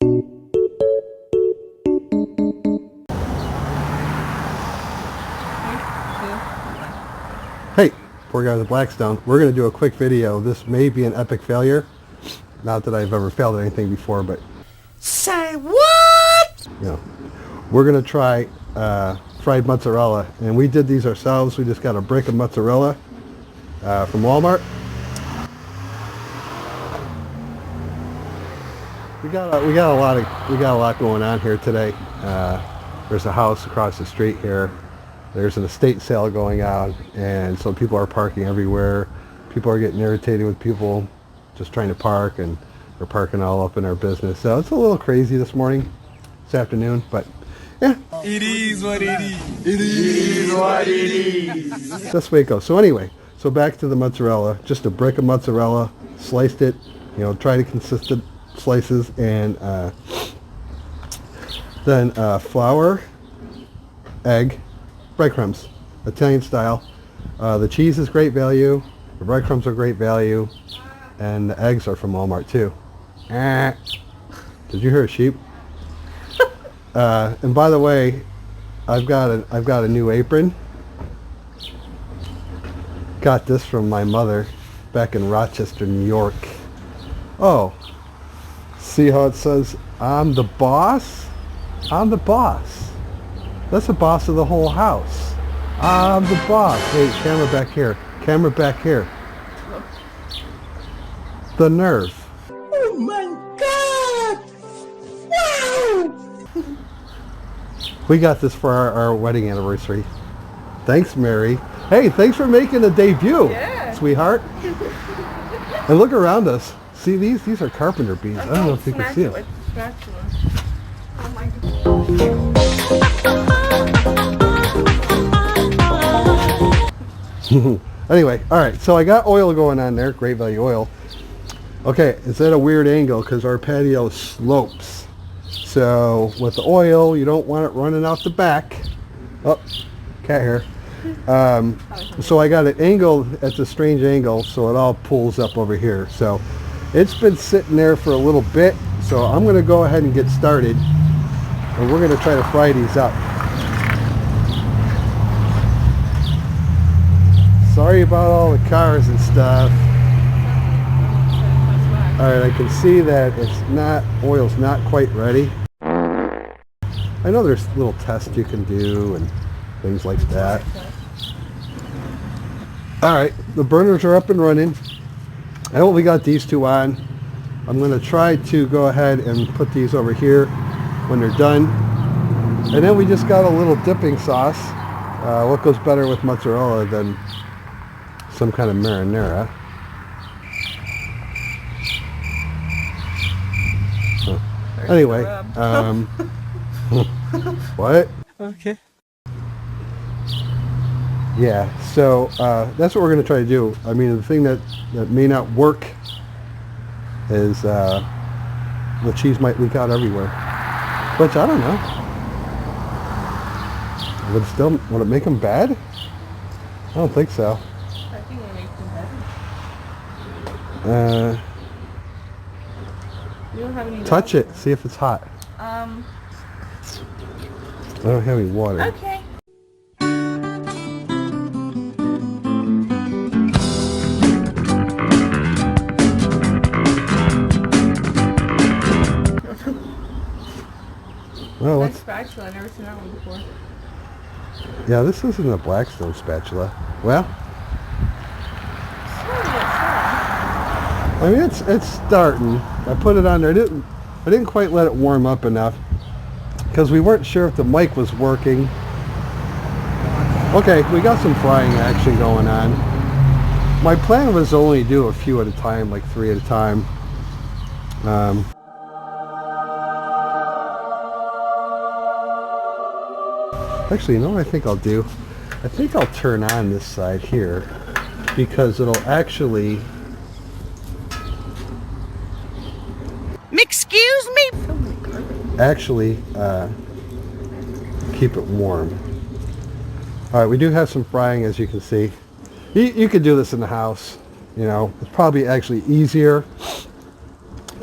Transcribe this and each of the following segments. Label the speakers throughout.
Speaker 1: Hey, poor guy with Blackstone. We're going to do a quick video. This may be an epic failure. Not that I've ever failed at anything before, but...
Speaker 2: Say what?
Speaker 1: You know, we're going to try fried mozzarella. And we did these ourselves. We just got a brick of mozzarella from Walmart. We got a lot going on here today. There's a house across the street here. There's an estate sale going on, and so people are parking everywhere. People are getting irritated with people just trying to park, and they're parking all up in our business. So it's a little crazy this afternoon, but yeah.
Speaker 2: It is what it is. It is what it is.
Speaker 1: That's the way it goes. So anyway, so back to the mozzarella. Just a brick of mozzarella, sliced it, try to consistent slices, and then flour, egg, breadcrumbs, Italian style. The cheese is great value, the breadcrumbs are great value, and the eggs are from Walmart too. Did you hear a sheep? And by the way, I've got a new apron. Got this from my mother back in Rochester, New York. Oh, see how it says, "I'm the boss"? I'm the boss. That's the boss of the whole house. I'm the boss. Hey, camera back here. Camera back here. The nerve.
Speaker 2: Oh my God! Wow!
Speaker 1: We got this for our wedding anniversary. Thanks, Mary. Hey, thanks for making a debut, sweetheart. And look around us. See these? These are carpenter bees. I don't know if you can see them.
Speaker 3: Oh my God.
Speaker 1: Anyway, all right, so I got oil going on there, great value oil. Okay, it's at a weird angle because our patio slopes. So with the oil, you don't want it running out the back. Oh, cat hair. So I got it angled at a strange angle, so it all pulls up over here. So it's been sitting there for a little bit, so I'm going to go ahead and get started, and we're going to try to fry these up. Sorry about all the cars and stuff. Alright, I can see that oil's not quite ready. I know there's little tests you can do and things like that. Alright, the burners are up and running. I only got these two on. I'm going to try to go ahead and put these over here when they're done. And then we just got a little dipping sauce. What goes better with mozzarella than some kind of marinara? Anyway, what?
Speaker 2: Okay.
Speaker 1: Yeah, so that's what we're going to try to do. I mean, the thing that may not work is the cheese might leak out everywhere, which I don't know. Would it make them bad? I don't think so.
Speaker 3: I think it makes them better. You don't have any
Speaker 1: Touch it, see if it's hot. I don't have any water.
Speaker 3: Okay.
Speaker 1: Well,
Speaker 3: Nice spatula. I've never seen that one before.
Speaker 1: yeah, this isn't a Blackstone spatula. Well, I mean, it's starting. I put it on there. I didn't quite let it warm up enough because we weren't sure if the mic was working. Okay, we got some frying action going on. My plan was to only do a few at a time, like 3 at a time. Actually, you know what I think I'll do? I think I'll turn on this side here because it'll actually...
Speaker 2: Excuse me?
Speaker 1: actually keep it warm. All right, we do have some frying, as you can see. You could do this in the house. It's probably actually easier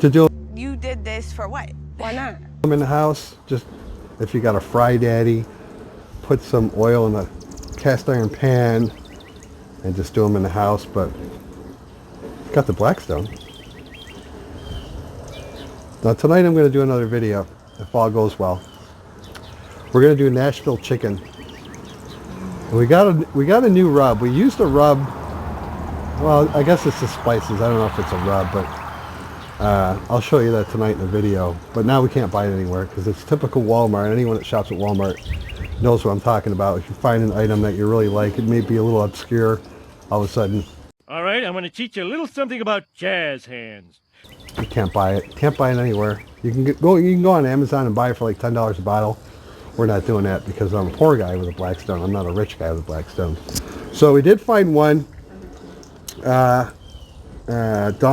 Speaker 1: to do.
Speaker 4: You did this for what?
Speaker 3: Why not?
Speaker 1: them in the house. Just if you got a fry daddy, put some oil in a cast iron pan and just do them in the house. But got the Blackstone. Now tonight I'm going to do another video if all goes well. We're going to do Nashville chicken. We got a new rub. We used a rub. Well, I guess it's the spices. I don't know if it's a rub, but I'll show you that tonight in the video. But now we can't buy it anywhere because it's typical Walmart. Anyone that shops at Walmart knows what I'm talking about. If you find an item that you really like, it may be a little obscure, all of a sudden
Speaker 2: All right, I'm going to teach you a little something about jazz hands.
Speaker 1: you can't buy it. Can't buy it anywhere. You can go on Amazon and buy it for like $10 a bottle. We're not doing that because I'm a poor guy with a Blackstone. I'm not a rich guy with a Blackstone. So we did find one. Dawn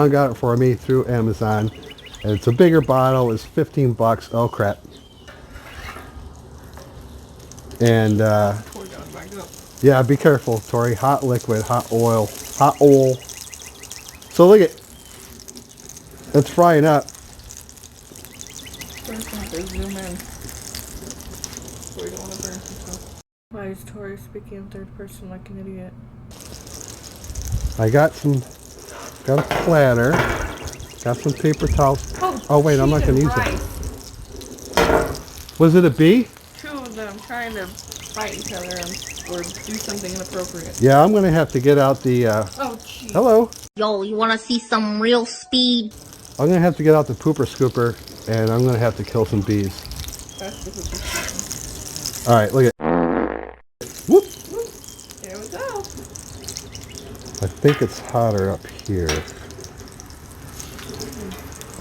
Speaker 1: got it for me through Amazon. And it's a bigger bottle. It's 15 bucks. Oh crap. And yeah, be careful, Tori. Hot liquid, hot oil. So look at it's frying up.
Speaker 3: First have to zoom in. So we don't want to burn himself. Why is Tori speaking in third person like an idiot?
Speaker 1: I got a platter. Got some paper towels. Oh wait, I'm not gonna use it. Was it a bee?
Speaker 3: Two of them trying to fight each other or do something inappropriate.
Speaker 1: Yeah, I'm gonna have to get out the
Speaker 3: Oh, jeez.
Speaker 1: hello.
Speaker 4: Yo, you wanna see some real speed?
Speaker 1: I'm gonna have to get out the pooper scooper and I'm gonna have to kill some bees.
Speaker 3: That's the situation.
Speaker 1: Alright, look at whoop.
Speaker 3: There we go.
Speaker 1: I think it's hotter up here.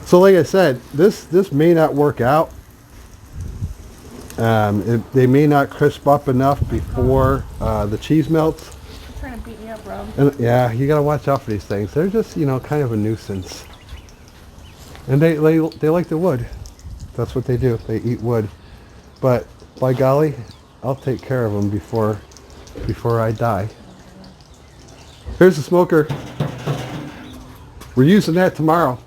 Speaker 1: So like I said, this may not work out. They may not crisp up enough before the cheese melts.
Speaker 3: You're trying to beat me up, Rob.
Speaker 1: And yeah, you gotta watch out for these things. They're just, kind of a nuisance. And they like the wood. That's what they do. They eat wood. But by golly, I'll take care of them before I die. Here's the smoker. We're using that tomorrow.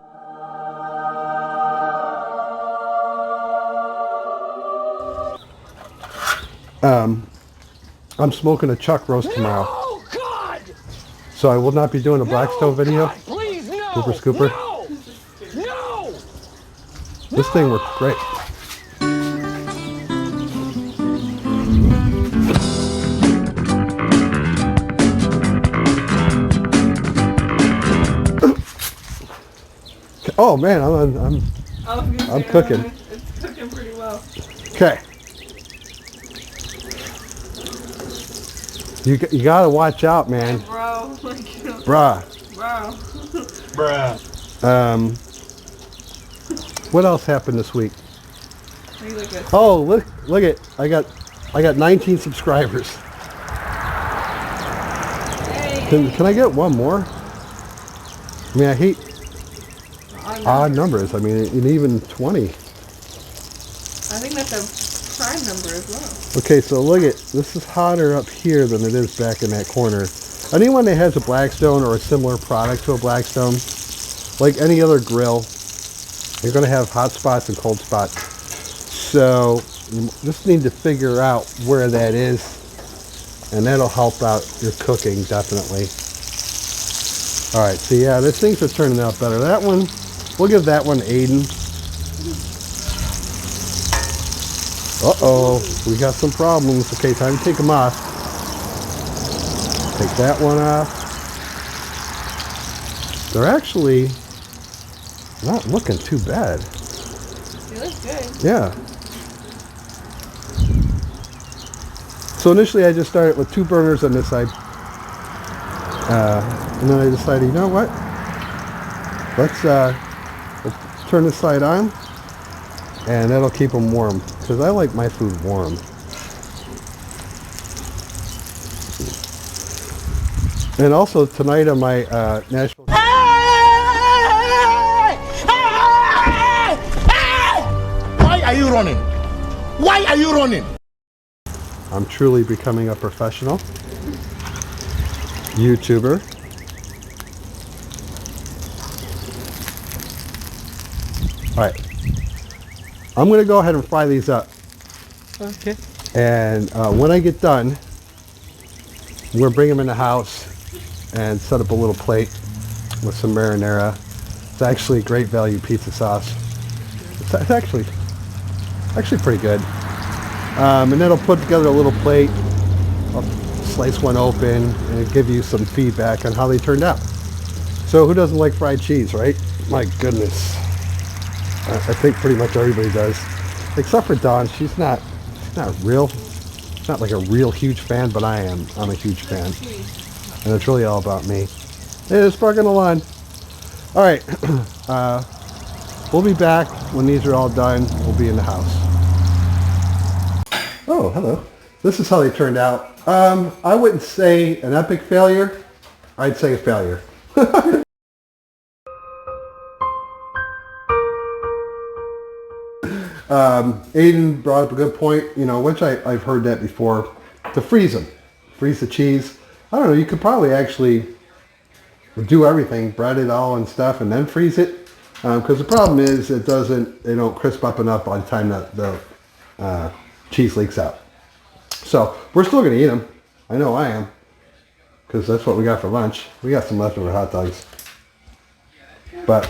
Speaker 1: I'm smoking a chuck roast tomorrow.
Speaker 2: Oh, God!
Speaker 1: So I will not be doing a Blackstone video.
Speaker 2: God, please, no!
Speaker 1: Pooper scooper.
Speaker 2: No! No!
Speaker 1: This thing works great. Oh man, I'm cooking.
Speaker 3: It's cooking pretty well.
Speaker 1: Okay. You gotta watch out, man.
Speaker 3: Bro, like,
Speaker 1: Bruh.
Speaker 3: bro.
Speaker 1: What else happened this week?
Speaker 3: Maybe like a
Speaker 1: Oh, look at I got 19 subscribers. Can I get one more? I mean, I hate odd numbers. I mean, and even 20.
Speaker 3: I think that's a prime number as well.
Speaker 1: Okay, so look at this is hotter up here than it is back in that corner. Anyone that has a Blackstone or a similar product to a Blackstone, like any other grill, you're going to have hot spots and cold spots. So you just need to figure out where that is, and that'll help out your cooking definitely. All right, so yeah, these things are turning out better. That one, we'll give that one Aiden. Uh-oh, we got some problems. Okay, time to take them off. Take that one off. They're actually not looking too bad.
Speaker 3: It looks good.
Speaker 1: Yeah. So initially I just started with 2 burners on this side. And then I decided, you know what? Let's turn this side on. And that'll keep them warm. Because I like my food warm. And also tonight on my Nashville...
Speaker 5: Why are you running? Why are you running?
Speaker 1: I'm truly becoming a professional YouTuber. All right. I'm going to go ahead and fry these up.
Speaker 2: Okay.
Speaker 1: And when I get done, I'm going to bring them in the house and set up a little plate with some marinara. It's actually great value pizza sauce. It's actually pretty good. And then I'll put together a little plate. I'll slice one open and give you some feedback on how they turned out. So who doesn't like fried cheese, right? My goodness. I think pretty much everybody does. Except for Dawn. She's not like a real huge fan, but I am. I'm a huge fan. And it's really all about me. Hey, it's parking the lawn. All right. We'll be back when these are all done. We'll be in the house. Oh, hello. This is how they turned out. I wouldn't say an epic failure. I'd say a failure. Aiden brought up a good point, which I've heard that before, to freeze them. Freeze the cheese. I don't know, you could probably actually do everything, bread it all and stuff, and then freeze it. Because the problem is they don't crisp up enough by the time that the cheese leaks out. So we're still going to eat them. I know I am. Because that's what we got for lunch. We got some leftover hot dogs. But,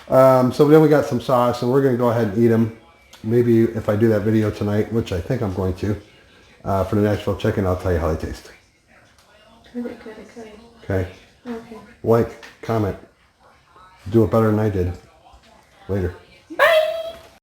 Speaker 1: so then we got some sauce, and we're going to go ahead and eat them. Maybe if I do that video tonight, which I think I'm going to, for the Nashville chicken, I'll tell you how they taste. Okay? Okay. Like, comment. Do it better than I did. Later.